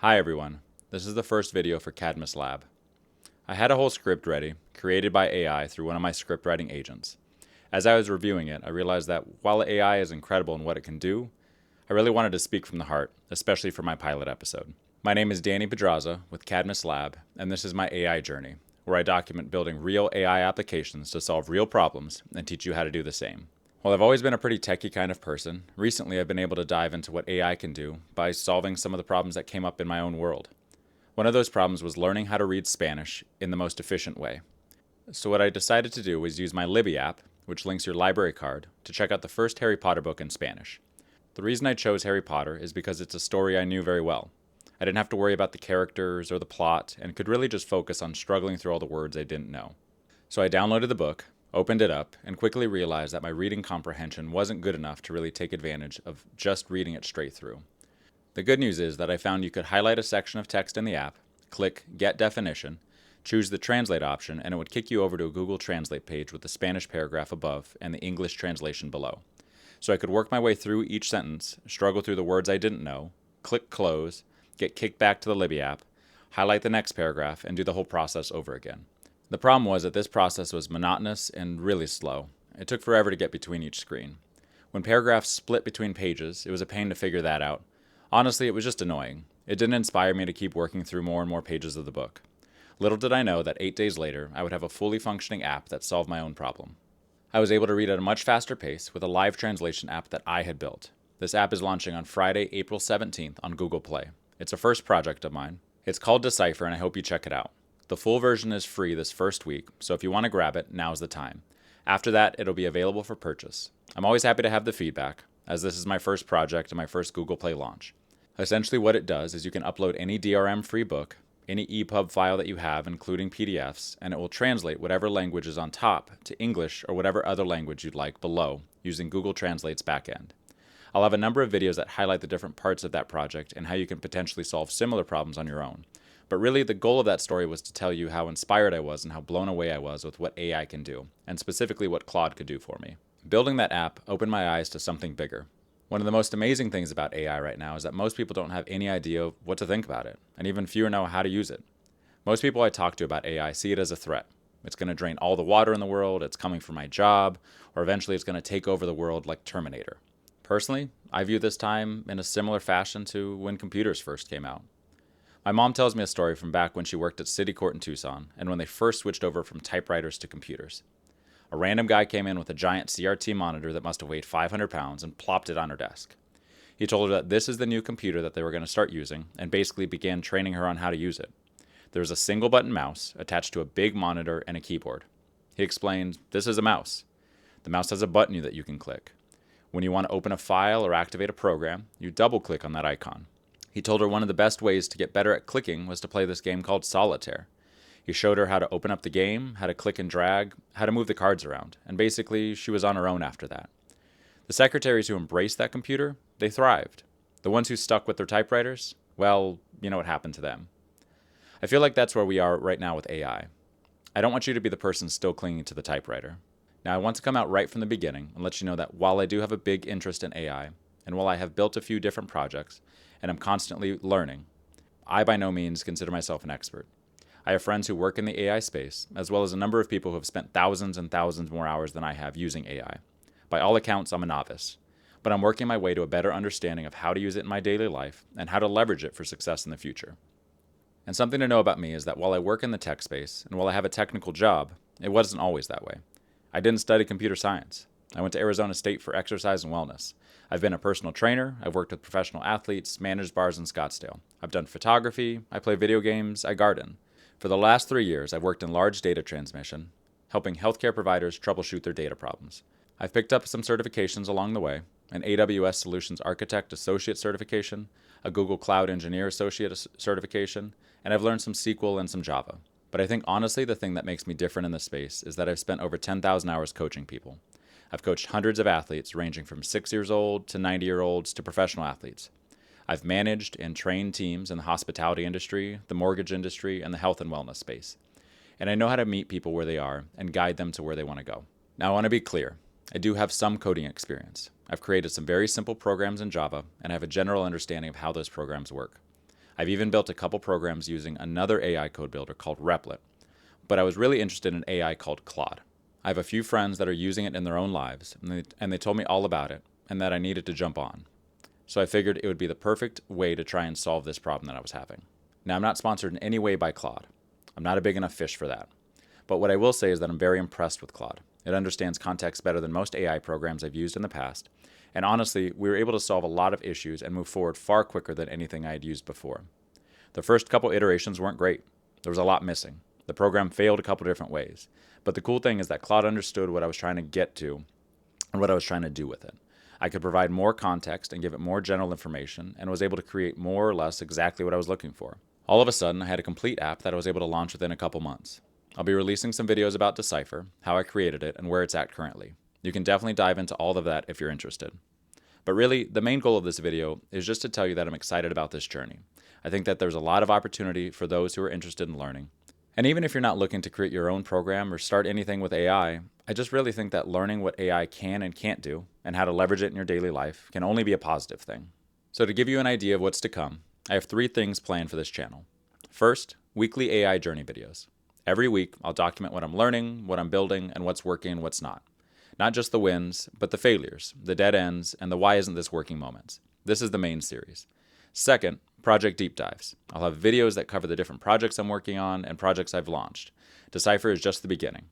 Hi everyone, this is the first video for Cadmus Lab. I had a whole script ready, created by AI through one of my script writing agents. As I was reviewing it, I realized that while AI is incredible in what it can do, I really wanted to speak from the heart, especially for my pilot episode. My name is Danny Pedraza with Cadmus Lab, and this is my AI journey, where I document building real AI applications to solve real problems and teach you how to do the same. While I've always been a pretty techie kind of person, recently I've been able to dive into what AI can do by solving some of the problems that came up in my own world. One of those problems was learning how to read Spanish in the most efficient way. So what I decided to do was use my Libby app, which links your library card, to check out the first Harry Potter book in Spanish. The reason I chose Harry Potter is because it's a story I knew very well. I didn't have to worry about the characters or the plot, and could really just focus on struggling through all the words I didn't know. So I downloaded the book, opened it up, and quickly realized that my reading comprehension wasn't good enough to really take advantage of just reading it straight through. The good news is that I found you could highlight a section of text in the app, click Get Definition, choose the Translate option, and it would kick you over to a Google Translate page with the Spanish paragraph above and the English translation below. So I could work my way through each sentence, struggle through the words I didn't know, click Close, get kicked back to the Libby app, highlight the next paragraph, and do the whole process over again. The problem was that this process was monotonous and really slow. It took forever to get between each screen. When paragraphs split between pages, it was a pain to figure that out. Honestly, it was just annoying. It didn't inspire me to keep working through more and more pages of the book. Little did I know that 8 days later, I would have a fully functioning app that solved my own problem. I was able to read at a much faster pace with a live translation app that I had built. This app is launching on Friday, April 17th on Google Play. It's a first project of mine. It's called Decipher, and I hope you check it out. The full version is free this first week, so if you want to grab it, now's the time. After that, it'll be available for purchase. I'm always happy to have the feedback, as this is my first project and my first Google Play launch. Essentially what it does is you can upload any DRM-free book, any EPUB file that you have, including PDFs, and it will translate whatever language is on top to English or whatever other language you'd like below, using Google Translate's backend. I'll have a number of videos that highlight the different parts of that project and how you can potentially solve similar problems on your own. But really, the goal of that story was to tell you how inspired I was and how blown away I was with what AI can do, and specifically what Claude could do for me. Building that app opened my eyes to something bigger. One of the most amazing things about AI right now is that most people don't have any idea what to think about it, and even fewer know how to use it. Most people I talk to about AI see it as a threat. It's going to drain all the water in the world, it's coming for my job, or eventually it's going to take over the world like Terminator. Personally, I view this time in a similar fashion to when computers first came out. My mom tells me a story from back when she worked at City Court in Tucson and when they first switched over from typewriters to computers. A random guy came in with a giant CRT monitor that must have weighed 500 pounds and plopped it on her desk. He told her that this is the new computer that they were going to start using and basically began training her on how to use it. There was a single button mouse attached to a big monitor and a keyboard. He explained, "This is a mouse. The mouse has a button that you can click. When you want to open a file or activate a program, you double click on that icon." He told her one of the best ways to get better at clicking was to play this game called Solitaire. He showed her how to open up the game, how to click and drag, how to move the cards around, and basically she was on her own after that. The secretaries who embraced that computer, they thrived. The ones who stuck with their typewriters, well, you know what happened to them. I feel like that's where we are right now with AI. I don't want you to be the person still clinging to the typewriter. Now, I want to come out right from the beginning and let you know that while I do have a big interest in AI, and while I have built a few different projects, and I'm constantly learning, I by no means consider myself an expert. I have friends who work in the AI space, as well as a number of people who have spent thousands and thousands more hours than I have using AI. By all accounts, I'm a novice, but I'm working my way to a better understanding of how to use it in my daily life and how to leverage it for success in the future. And something to know about me is that while I work in the tech space, and while I have a technical job, it wasn't always that way. I didn't study computer science. I went to Arizona State for exercise and wellness. I've been a personal trainer, I've worked with professional athletes, managed bars in Scottsdale. I've done photography, I play video games, I garden. For the last 3 years, I've worked in large data transmission, helping healthcare providers troubleshoot their data problems. I've picked up some certifications along the way, an AWS Solutions Architect Associate certification, a Google Cloud Engineer Associate certification, and I've learned some SQL and some Java. But I think honestly the thing that makes me different in this space is that I've spent over 10,000 hours coaching people. I've coached hundreds of athletes ranging from 6 years old to 90-year-olds to professional athletes. I've managed and trained teams in the hospitality industry, the mortgage industry, and the health and wellness space. And I know how to meet people where they are and guide them to where they want to go. Now I want to be clear. I do have some coding experience. I've created some very simple programs in Java, and I have a general understanding of how those programs work. I've even built a couple programs using another AI code builder called Replit, but I was really interested in AI called Claude. I have a few friends that are using it in their own lives, and they told me all about it, and that I needed to jump on. So I figured it would be the perfect way to try and solve this problem that I was having. Now, I'm not sponsored in any way by Claude. I'm not a big enough fish for that. But what I will say is that I'm very impressed with Claude. It understands context better than most AI programs I've used in the past, and honestly, we were able to solve a lot of issues and move forward far quicker than anything I had used before. The first couple iterations weren't great. There was a lot missing. The program failed a couple different ways. But the cool thing is that Claude understood what I was trying to get to and what I was trying to do with it. I could provide more context and give it more general information, and was able to create more or less exactly what I was looking for. All of a sudden, I had a complete app that I was able to launch within a couple months. I'll be releasing some videos about Decipher, how I created it, and where it's at currently. You can definitely dive into all of that if you're interested. But really, the main goal of this video is just to tell you that I'm excited about this journey. I think that there's a lot of opportunity for those who are interested in learning. And even if you're not looking to create your own program or start anything with AI, I just really think that learning what AI can and can't do, and how to leverage it in your daily life, can only be a positive thing. So to give you an idea of what's to come, I have 3 things planned for this channel. First, weekly AI journey videos. Every week, I'll document what I'm learning, what I'm building, and what's working and what's not. Not just the wins, but the failures, the dead ends, and the why isn't this working moments. This is the main series. Second, project deep dives. I'll have videos that cover the different projects I'm working on and projects I've launched. Decipher is just the beginning.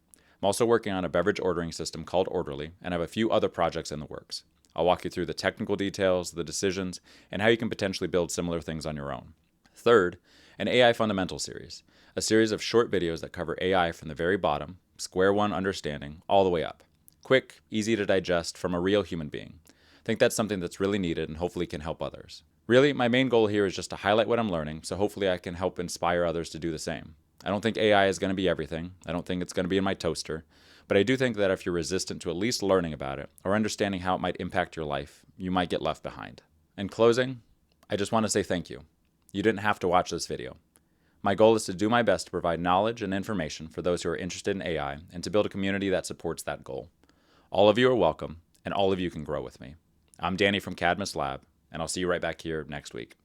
I'm also working on a beverage ordering system called Orderly, and have a few other projects in the works. I'll walk you through the technical details, the decisions, and how you can potentially build similar things on your own. Third, an AI fundamental series, a series of short videos that cover AI from the very bottom, square one understanding, all the way up. Quick, easy to digest from a real human being. I think that's something that's really needed and hopefully can help others. Really, my main goal here is just to highlight what I'm learning, so hopefully I can help inspire others to do the same. I don't think AI is going to be everything. I don't think it's going to be in my toaster. But I do think that if you're resistant to at least learning about it, or understanding how it might impact your life, you might get left behind. In closing, I just want to say thank you. You didn't have to watch this video. My goal is to do my best to provide knowledge and information for those who are interested in AI, and to build a community that supports that goal. All of you are welcome, and all of you can grow with me. I'm Danny from Cadmus Lab, and I'll see you right back here next week.